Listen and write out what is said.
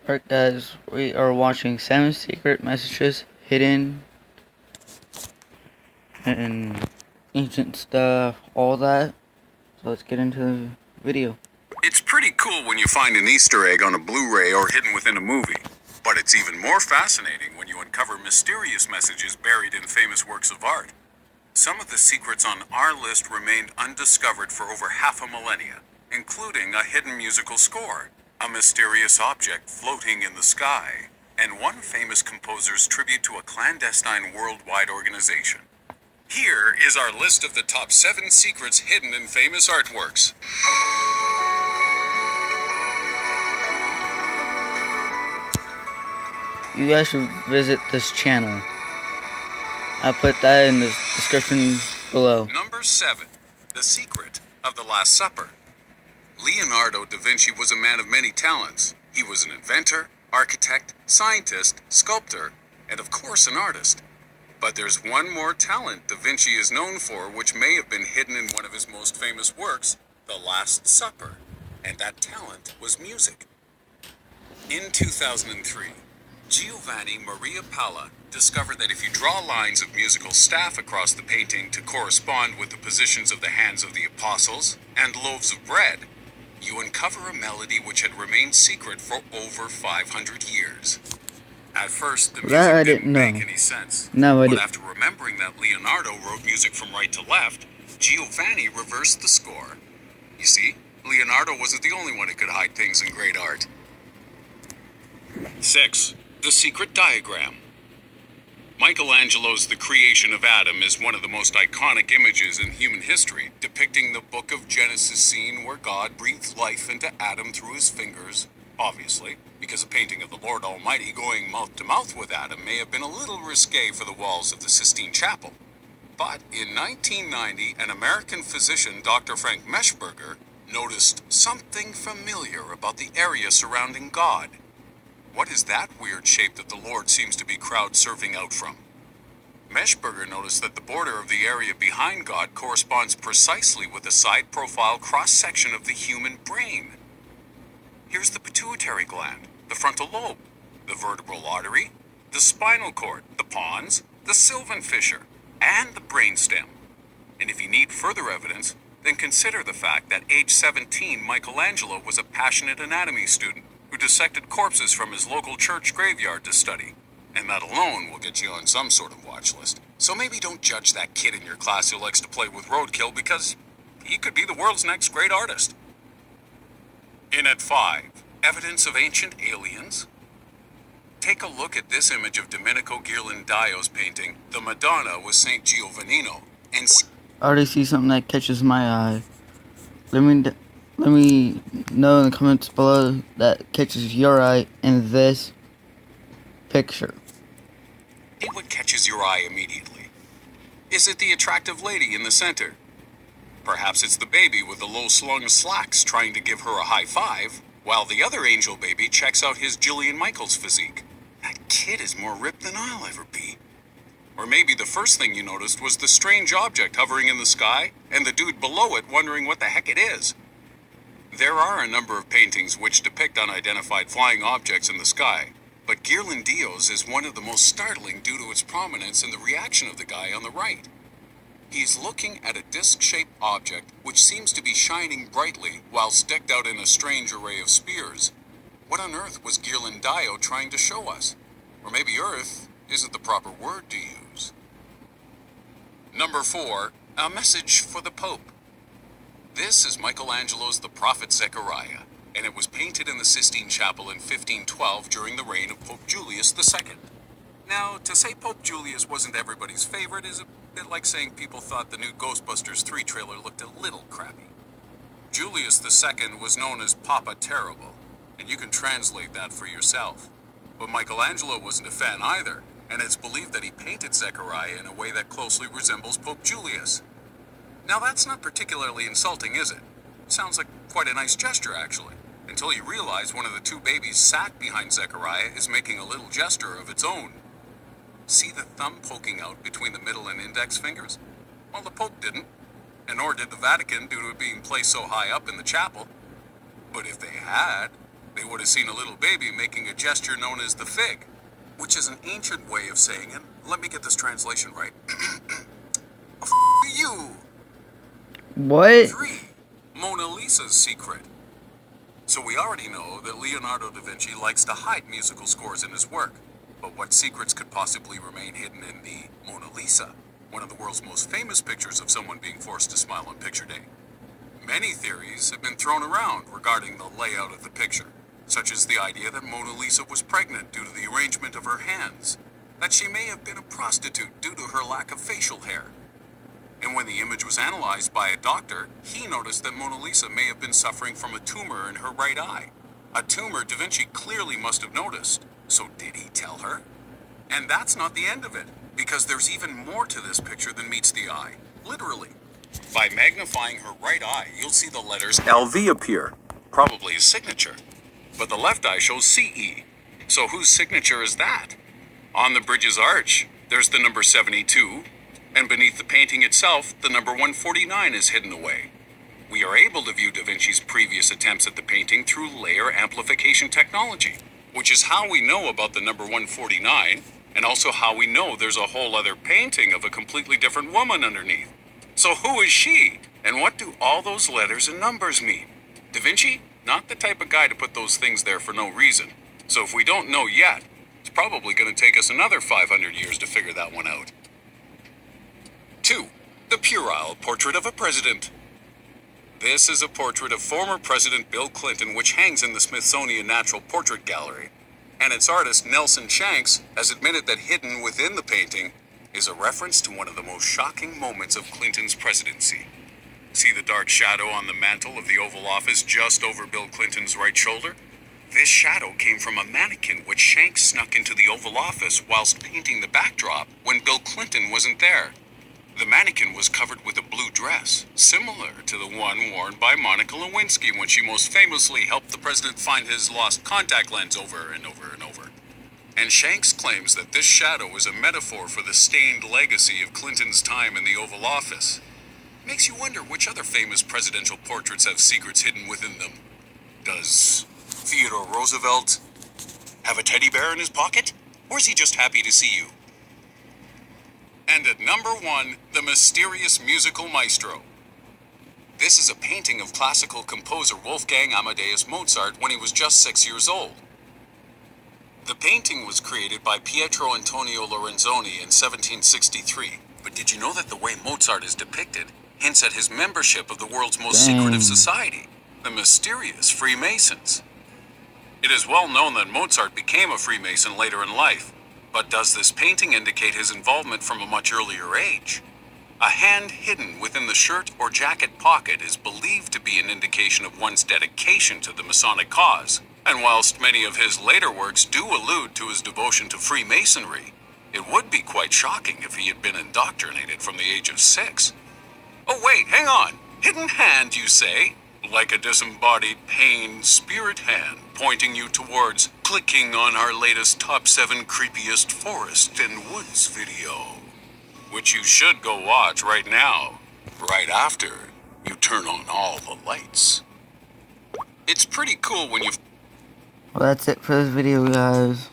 Alright guys, we are watching 7 secret messages hidden in ancient stuff, all that. So let's get into the video. It's pretty cool when you find an Easter egg on a Blu-ray or hidden within a movie. But it's even more fascinating when you uncover mysterious messages buried in famous works of art. Some of the secrets on our list remained undiscovered for over half a millennia, including a hidden musical score, a mysterious object floating in the sky, and one famous composer's tribute to a clandestine worldwide organization. Here is our list of the top 7 secrets hidden in famous artworks. You guys should visit this channel. I'll put that in the description below. Number 7. The Secret of the Last Supper. Leonardo da Vinci was a man of many talents. He was an inventor, architect, scientist, sculptor, and of course an artist. But there's one more talent da Vinci is known for, which may have been hidden in one of his most famous works, The Last Supper. And that talent was music. In 2003, Giovanni Maria Palla discovered that if you draw lines of musical staff across the painting to correspond with the positions of the hands of the apostles and loaves of bread, you uncover a melody which had remained secret for over 500 years. At first, the music didn't make any sense. But after remembering that Leonardo wrote music from right to left, Giovanni reversed the score. You see, Leonardo wasn't the only one who could hide things in great art. 6. The Secret Diagram. Michelangelo's The Creation of Adam is one of the most iconic images in human history, depicting the Book of Genesis scene where God breathed life into Adam through his fingers, obviously, because a painting of the Lord Almighty going mouth to mouth with Adam may have been a little risque for the walls of the Sistine Chapel. But in 1990, an American physician, Dr. Frank Meshberger, noticed something familiar about the area surrounding God. What is that weird shape that the Lord seems to be crowd surfing out from? Meshberger noticed that the border of the area behind God corresponds precisely with the side profile cross-section of the human brain. Here's the pituitary gland, the frontal lobe, the vertebral artery, the spinal cord, the pons, the sylvan fissure, and the brainstem. And if you need further evidence, then consider the fact that age 17, Michelangelo was a passionate anatomy student who dissected corpses from his local church graveyard to study. And that alone will get you on some sort of watch list. So maybe don't judge that kid in your class who likes to play with roadkill, because he could be the world's next great artist. In at 5, evidence of ancient aliens. Take a look at this image of Domenico Ghirlandaio's painting, The Madonna with St. Giovannino, and I already see something that catches my eye. Let me know in the comments below that catches your eye in this picture. What catches your eye immediately? Is it the attractive lady in the center? Perhaps it's the baby with the low-slung slacks trying to give her a high five, while the other angel baby checks out his Jillian Michaels physique. That kid is more ripped than I'll ever be. Or maybe the first thing you noticed was the strange object hovering in the sky, and the dude below it wondering what the heck it is. There are a number of paintings which depict unidentified flying objects in the sky, but Ghirlandaio's is one of the most startling due to its prominence and the reaction of the guy on the right. He's looking at a disc-shaped object which seems to be shining brightly whilst decked out in a strange array of spears. What on earth was Ghirlandaio trying to show us? Or maybe Earth isn't the proper word to use. Number 4, a message for the Pope. This is Michelangelo's The Prophet Zechariah, and it was painted in the Sistine Chapel in 1512 during the reign of Pope Julius II. Now, to say Pope Julius wasn't everybody's favorite is a bit like saying people thought the new Ghostbusters 3 trailer looked a little crappy. Julius II was known as Papa Terrible, and you can translate that for yourself. But Michelangelo wasn't a fan either, and it's believed that he painted Zechariah in a way that closely resembles Pope Julius. Now that's not particularly insulting, is it? Sounds like quite a nice gesture, actually, until you realize one of the two babies sat behind Zechariah is making a little gesture of its own. See the thumb poking out between the middle and index fingers? Well, the Pope didn't, and nor did the Vatican due to it being placed so high up in the chapel. But if they had, They would have seen a little baby making a gesture known as the fig, which is an ancient way of saying, and let me get this translation right. F you. What? 3. Mona Lisa's secret. So we already know that Leonardo da Vinci likes to hide musical scores in his work. But what secrets could possibly remain hidden in the Mona Lisa, one of the world's most famous pictures of someone being forced to smile on picture day? Many theories have been thrown around regarding the layout of the picture, such as the idea that Mona Lisa was pregnant due to the arrangement of her hands, that she may have been a prostitute due to her lack of facial hair. And when the image was analyzed by a doctor, he noticed that Mona Lisa may have been suffering from a tumor in her right eye. A tumor Da Vinci clearly must have noticed. So did he tell her? And that's not the end of it, because there's even more to this picture than meets the eye. Literally. By magnifying her right eye, you'll see the letters LV appear, probably his signature. But the left eye shows CE. So whose signature is that? On the bridge's arch, there's the number 72, and beneath the painting itself, the number 149 is hidden away. We are able to view Da Vinci's previous attempts at the painting through layer amplification technology, which is how we know about the number 149, and also how we know there's a whole other painting of a completely different woman underneath. So who is she? And what do all those letters and numbers mean? Da Vinci? Not the type of guy to put those things there for no reason. So if we don't know yet, it's probably going to take us another 500 years to figure that one out. 2. The puerile portrait of a president. This is a portrait of former President Bill Clinton, which hangs in the Smithsonian Natural Portrait Gallery. And its artist, Nelson Shanks, has admitted that hidden within the painting is a reference to one of the most shocking moments of Clinton's presidency. See the dark shadow on the mantle of the Oval Office just over Bill Clinton's right shoulder? This shadow came from a mannequin which Shanks snuck into the Oval Office whilst painting the backdrop when Bill Clinton wasn't there. The mannequin was covered with a blue dress, similar to the one worn by Monica Lewinsky when she most famously helped the president find his lost contact lens over and over and over. And Shanks claims that this shadow is a metaphor for the stained legacy of Clinton's time in the Oval Office. Makes you wonder which other famous presidential portraits have secrets hidden within them. Does Theodore Roosevelt have a teddy bear in his pocket? Or is he just happy to see you? And at number 1, the mysterious musical maestro. This is a painting of classical composer Wolfgang Amadeus Mozart when he was just 6 years old. The painting was created by Pietro Antonio Lorenzoni in 1763. But did you know that the way Mozart is depicted hints at his membership of the world's most secretive society, the mysterious Freemasons? It is well known that Mozart became a Freemason later in life, but does this painting indicate his involvement from a much earlier age? A hand hidden within the shirt or jacket pocket is believed to be an indication of one's dedication to the Masonic cause, and whilst many of his later works do allude to his devotion to Freemasonry, it would be quite shocking if he had been indoctrinated from the age of 6. Oh wait, hang on. Hidden hand, you say? Like a disembodied pain spirit hand pointing you towards clicking on our latest top 7 creepiest forest and woods video, which you should go watch right now, right after you turn on all the lights. It's pretty cool when you... Well, that's it for this video, guys.